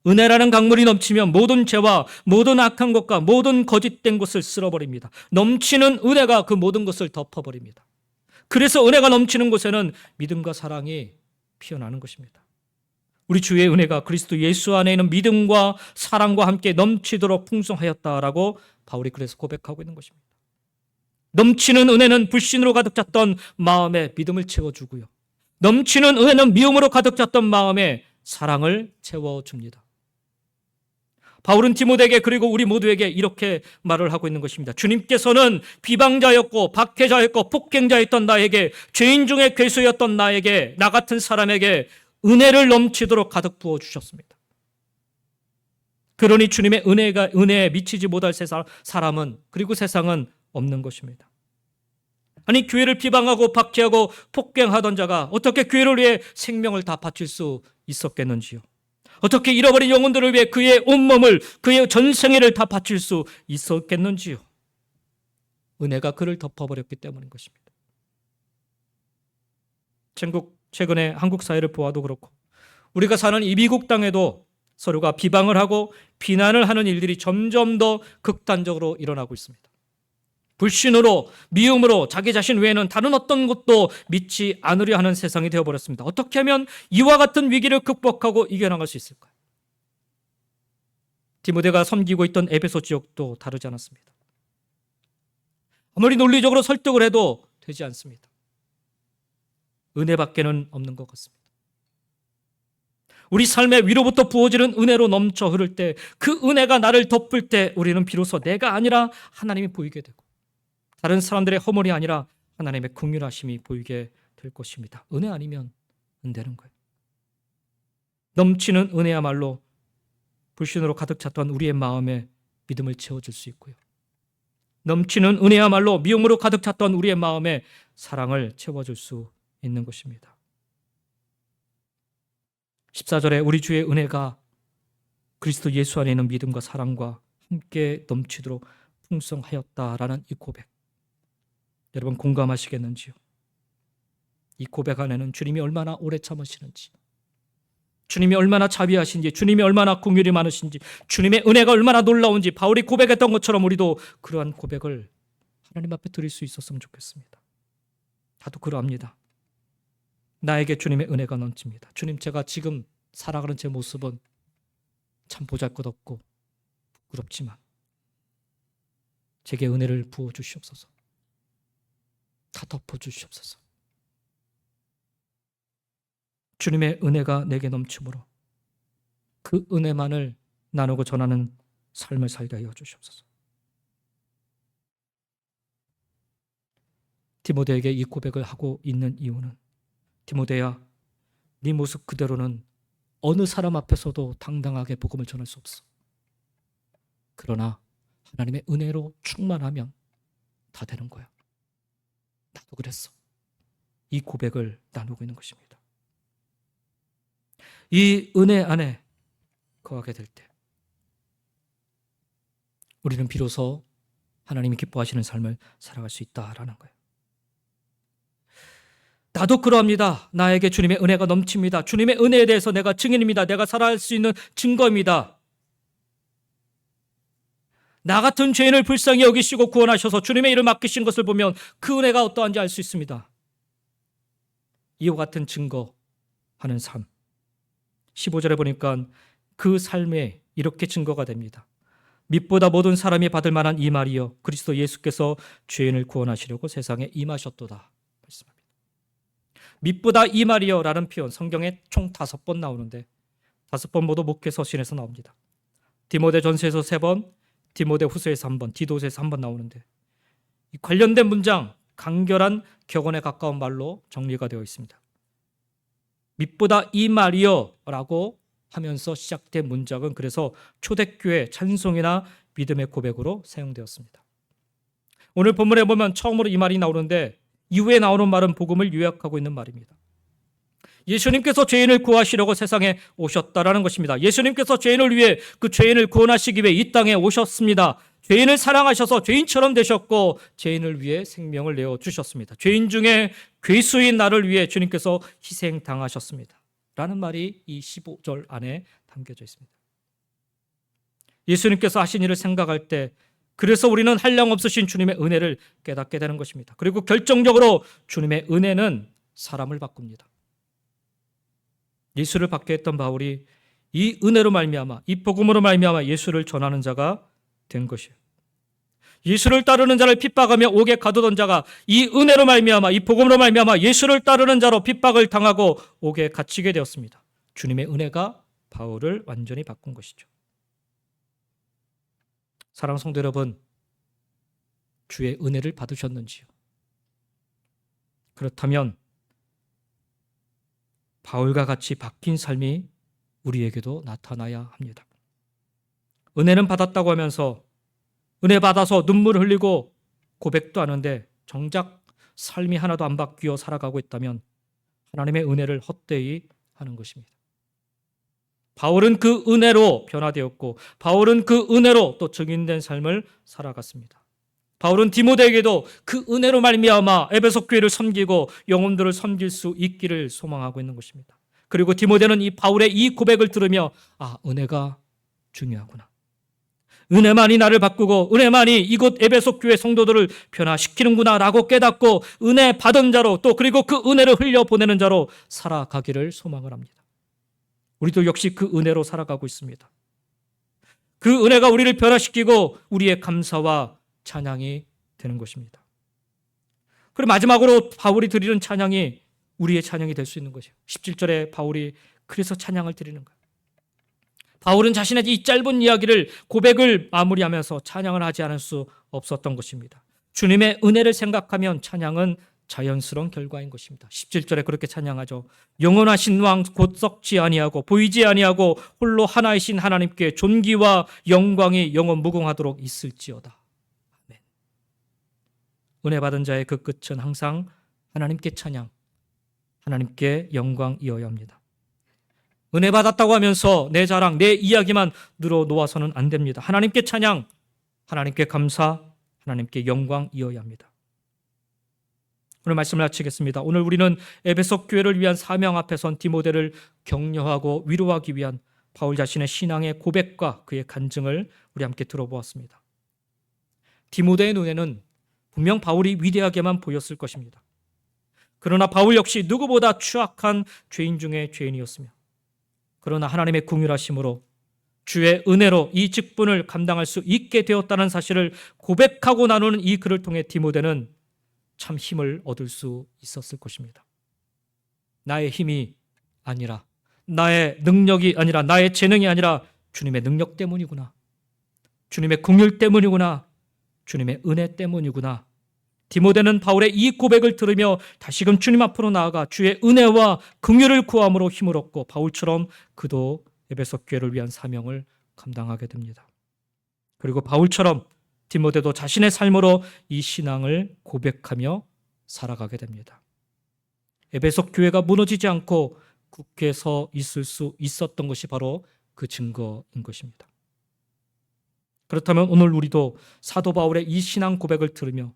Speaker 1: 은혜라는 강물이 넘치면 모든 죄와 모든 악한 것과 모든 거짓된 것을 쓸어버립니다. 넘치는 은혜가 그 모든 것을 덮어버립니다. 그래서 은혜가 넘치는 곳에는 믿음과 사랑이 피어나는 것입니다. 우리 주의 은혜가 그리스도 예수 안에 있는 믿음과 사랑과 함께 넘치도록 풍성하였다라고 바울이 그래서 고백하고 있는 것입니다. 넘치는 은혜는 불신으로 가득 찼던 마음에 믿음을 채워주고요. 넘치는 은혜는 미움으로 가득 찼던 마음에 사랑을 채워줍니다. 바울은 디모데에게 그리고 우리 모두에게 이렇게 말을 하고 있는 것입니다. 주님께서는 비방자였고 박해자였고 폭행자였던 나에게, 죄인 중에 괴수였던 나에게, 나 같은 사람에게 은혜를 넘치도록 가득 부어주셨습니다. 그러니 주님의 은혜에 미치지 못할 사람은, 그리고 세상은 없는 것입니다. 아니 교회를 비방하고 박해하고 폭행하던 자가 어떻게 교회를 위해 생명을 다 바칠 수 있었겠는지요? 어떻게 잃어버린 영혼들을 위해 그의 온몸을, 그의 전생애를 다 바칠 수 있었겠는지요? 은혜가 그를 덮어버렸기 때문인 것입니다. 최근에 한국 사회를 보아도 그렇고 우리가 사는 이 미국 땅에도 서로가 비방을 하고 비난을 하는 일들이 점점 더 극단적으로 일어나고 있습니다. 불신으로, 미움으로 자기 자신 외에는 다른 어떤 것도 믿지 않으려 하는 세상이 되어버렸습니다. 어떻게 하면 이와 같은 위기를 극복하고 이겨나갈 수 있을까요? 디모데가 섬기고 있던 에베소 지역도 다르지 않았습니다. 아무리 논리적으로 설득을 해도 되지 않습니다. 은혜밖에는 없는 것 같습니다. 우리 삶에 위로부터 부어지는 은혜로 넘쳐 흐를 때, 그 은혜가 나를 덮을 때 우리는 비로소 내가 아니라 하나님이 보이게 되고, 다른 사람들의 허물이 아니라 하나님의 긍휼하심이 보이게 될 것입니다. 은혜 아니면 안 되는 거예요. 넘치는 은혜야말로 불신으로 가득 찼던 우리의 마음에 믿음을 채워줄 수 있고요. 넘치는 은혜야말로 미움으로 가득 찼던 우리의 마음에 사랑을 채워줄 수 있는 것입니다. 14절에 우리 주의 은혜가 그리스도 예수 안에 있는 믿음과 사랑과 함께 넘치도록 풍성하였다라는 이 고백, 여러분 공감하시겠는지요? 이 고백 안에는 주님이 얼마나 오래 참으시는지, 주님이 얼마나 자비하신지, 주님이 얼마나 긍휼이 많으신지, 주님의 은혜가 얼마나 놀라운지, 바울이 고백했던 것처럼 우리도 그러한 고백을 하나님 앞에 드릴 수 있었으면 좋겠습니다. 나도 그러합니다. 나에게 주님의 은혜가 넘칩니다. 주님, 제가 지금 살아가는 제 모습은 참 보잘것없고 부끄럽지만 제게 은혜를 부어주시옵소서. 다 덮어주시옵소서. 주님의 은혜가 내게 넘치므로 그 은혜만을 나누고 전하는 삶을 살게 하여 주시옵소서. 디모데에게 이 고백을 하고 있는 이유는, 디모데야, 네 모습 그대로는 어느 사람 앞에서도 당당하게 복음을 전할 수 없어. 그러나 하나님의 은혜로 충만하면 다 되는 거야. 나도 그랬어. 이 고백을 나누고 있는 것입니다. 이 은혜 안에 거하게 될 때 우리는 비로소 하나님이 기뻐하시는 삶을 살아갈 수 있다라는 거예요. 나도 그러합니다. 나에게 주님의 은혜가 넘칩니다. 주님의 은혜에 대해서 내가 증인입니다. 내가 살아갈 수 있는 증거입니다. 나 같은 죄인을 불쌍히 여기시고 구원하셔서 주님의 일을 맡기신 것을 보면 그 은혜가 어떠한지 알 수 있습니다. 이와 같은 증거하는 삶, 15절에 보니까 그 삶에 이렇게 증거가 됩니다. 밑보다 모든 사람이 받을 만한 이 말이여, 그리스도 예수께서 죄인을 구원하시려고 세상에 임하셨도다 말씀합니다. 밑보다 이 말이여 라는 표현 성경에 총 5번 나오는데 5번 모두 목회 서신에서 나옵니다. 디모데 전서에서 3번, 디모데 후서에서 1번, 디도서에서 1번 나오는데, 이 관련된 문장 간결한 격언에 가까운 말로 정리가 되어 있습니다. 밑보다 이 말이여 라고 하면서 시작된 문장은 그래서 초대교회 찬송이나 믿음의 고백으로 사용되었습니다. 오늘 본문에 보면 처음으로 이 말이 나오는데 이후에 나오는 말은 복음을 요약하고 있는 말입니다. 예수님께서 죄인을 구하시려고 세상에 오셨다라는 것입니다. 예수님께서 죄인을 위해, 그 죄인을 구원하시기 위해 이 땅에 오셨습니다. 죄인을 사랑하셔서 죄인처럼 되셨고 죄인을 위해 생명을 내어주셨습니다. 죄인 중에 괴수인 나를 위해 주님께서 희생당하셨습니다 라는 말이 이 15절 안에 담겨져 있습니다. 예수님께서 하신 일을 생각할 때 그래서 우리는 한량없으신 주님의 은혜를 깨닫게 되는 것입니다. 그리고 결정적으로 주님의 은혜는 사람을 바꿉니다. 예수를 받게 했던 바울이 이 은혜로 말미암아, 이 복음으로 말미암아 예수를 전하는 자가 된 것이에요. 예수를 따르는 자를 핍박하며 옥에 가두던 자가 이 은혜로 말미암아, 이 복음으로 말미암아 예수를 따르는 자로 핍박을 당하고 옥에 갇히게 되었습니다. 주님의 은혜가 바울을 완전히 바꾼 것이죠. 사랑하는 성도 여러분, 주의 은혜를 받으셨는지요? 그렇다면 바울과 같이 바뀐 삶이 우리에게도 나타나야 합니다. 은혜는 받았다고 하면서 은혜 받아서 눈물을 흘리고 고백도 하는데 정작 삶이 하나도 안 바뀌어 살아가고 있다면 하나님의 은혜를 헛되이 하는 것입니다. 바울은 그 은혜로 변화되었고 바울은 그 은혜로 또 증인된 삶을 살아갔습니다. 바울은 디모데에게도 그 은혜로 말미암아 에베소 교회를 섬기고 영혼들을 섬길 수 있기를 소망하고 있는 것입니다. 그리고 디모데는 이 바울의 이 고백을 들으며 은혜가 중요하구나. 은혜만이 나를 바꾸고 은혜만이 이곳 에베소 교회 성도들을 변화시키는구나 라고 깨닫고 은혜 받은 자로 또 그리고 그 은혜를 흘려보내는 자로 살아가기를 소망을 합니다. 우리도 역시 그 은혜로 살아가고 있습니다. 그 은혜가 우리를 변화시키고 우리의 감사와 찬양이 되는 것입니다. 그리고 마지막으로 바울이 드리는 찬양이 우리의 찬양이 될 수 있는 것이에요. 17절에 바울이 그래서 찬양을 드리는 거예요. 바울은 자신의 이 짧은 이야기를 고백을 마무리하면서 찬양을 하지 않을 수 없었던 것입니다. 주님의 은혜를 생각하면 찬양은 자연스러운 결과인 것입니다. 17절에 그렇게 찬양하죠. 영원하신 왕 곧 썩지 아니하고 보이지 아니하고 홀로 하나이신 하나님께 존귀와 영광이 영원 무궁하도록 있을지어다. 아멘. 은혜 받은 자의 그 끝은 항상 하나님께 찬양, 하나님께 영광이어야 합니다. 은혜 받았다고 하면서 내 자랑, 내 이야기만 늘어놓아서는 안 됩니다. 하나님께 찬양, 하나님께 감사, 하나님께 영광이어야 합니다. 오늘 말씀을 마치겠습니다. 오늘 우리는 에베소 교회를 위한 사명 앞에 선 디모데를 격려하고 위로하기 위한 바울 자신의 신앙의 고백과 그의 간증을 우리 함께 들어보았습니다. 디모데의 눈에는 분명 바울이 위대하게만 보였을 것입니다. 그러나 바울 역시 누구보다 추악한 죄인 중에 죄인이었으며 그러나 하나님의 긍휼하심으로 주의 은혜로 이 직분을 감당할 수 있게 되었다는 사실을 고백하고 나누는 이 글을 통해 디모데는 참 힘을 얻을 수 있었을 것입니다. 나의 힘이 아니라, 나의 능력이 아니라, 나의 재능이 아니라 주님의 능력 때문이구나. 주님의 긍휼 때문이구나. 주님의 은혜 때문이구나. 디모데는 바울의 이 고백을 들으며 다시금 주님 앞으로 나아가 주의 은혜와 긍휼을 구함으로 힘을 얻고 바울처럼 그도 에베소 교회를 위한 사명을 감당하게 됩니다. 그리고 바울처럼 디모데도 자신의 삶으로 이 신앙을 고백하며 살아가게 됩니다. 에베소 교회가 무너지지 않고 굳게 서 있을 수 있었던 것이 바로 그 증거인 것입니다. 그렇다면 오늘 우리도 사도 바울의 이 신앙 고백을 들으며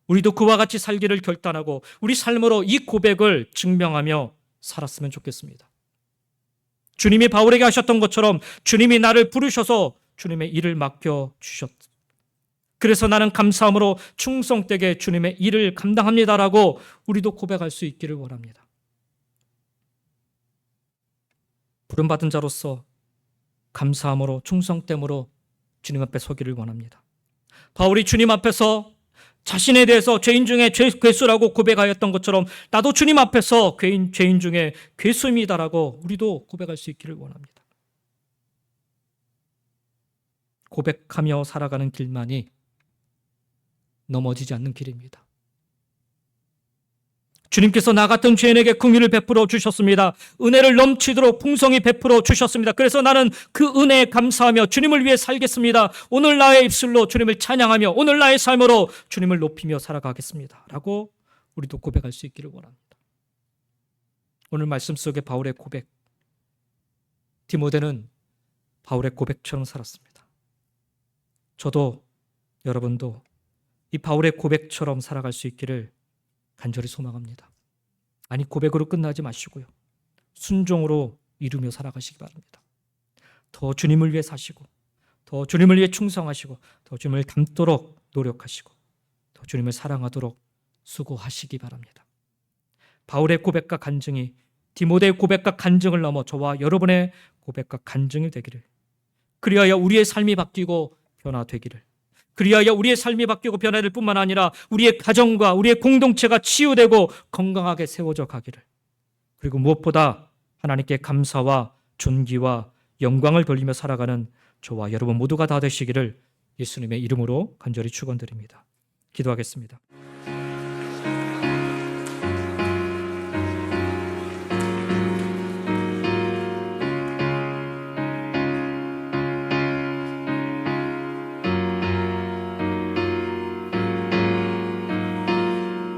Speaker 1: 우리도 그와 같이 살기를 결단하고 우리 삶으로 이 고백을 증명하며 살았으면 좋겠습니다. 주님이 바울에게 하셨던 것처럼 주님이 나를 부르셔서 주님의 일을 맡겨주셨다. 그래서 나는 감사함으로 충성되게 주님의 일을 감당합니다라고 우리도 고백할 수 있기를 원합니다. 부름받은 자로서 감사함으로 충성됨으로 주님 앞에 서기를 원합니다. 바울이 주님 앞에서 자신에 대해서 죄인 중에 괴수라고 고백하였던 것처럼 나도 주님 앞에서 죄인 중에 괴수입니다라고 우리도 고백할 수 있기를 원합니다. 고백하며 살아가는 길만이 넘어지지 않는 길입니다. 주님께서 나 같은 죄인에게 긍휼을 베풀어 주셨습니다. 은혜를 넘치도록 풍성히 베풀어 주셨습니다. 그래서 나는 그 은혜에 감사하며 주님을 위해 살겠습니다. 오늘 나의 입술로 주님을 찬양하며 오늘 나의 삶으로 주님을 높이며 살아가겠습니다. 라고 우리도 고백할 수 있기를 원합니다. 오늘 말씀 속의 바울의 고백, 디모데는 바울의 고백처럼 살았습니다. 저도 여러분도 이 바울의 고백처럼 살아갈 수 있기를 간절히 소망합니다. 아니, 고백으로 끝나지 마시고요. 순종으로 이루며 살아가시기 바랍니다. 더 주님을 위해 사시고, 더 주님을 위해 충성하시고, 더 주님을 닮도록 노력하시고, 더 주님을 사랑하도록 수고하시기 바랍니다. 바울의 고백과 간증이 디모데의 고백과 간증을 넘어 저와 여러분의 고백과 간증이 되기를, 그리하여 우리의 삶이 바뀌고 변화되기를, 그리하여 우리의 삶이 바뀌고 변화될 뿐만 아니라 우리의 가정과 우리의 공동체가 치유되고 건강하게 세워져 가기를, 그리고 무엇보다 하나님께 감사와 존귀와 영광을 돌리며 살아가는 저와 여러분 모두가 다 되시기를 예수님의 이름으로 간절히 축원드립니다. 기도하겠습니다.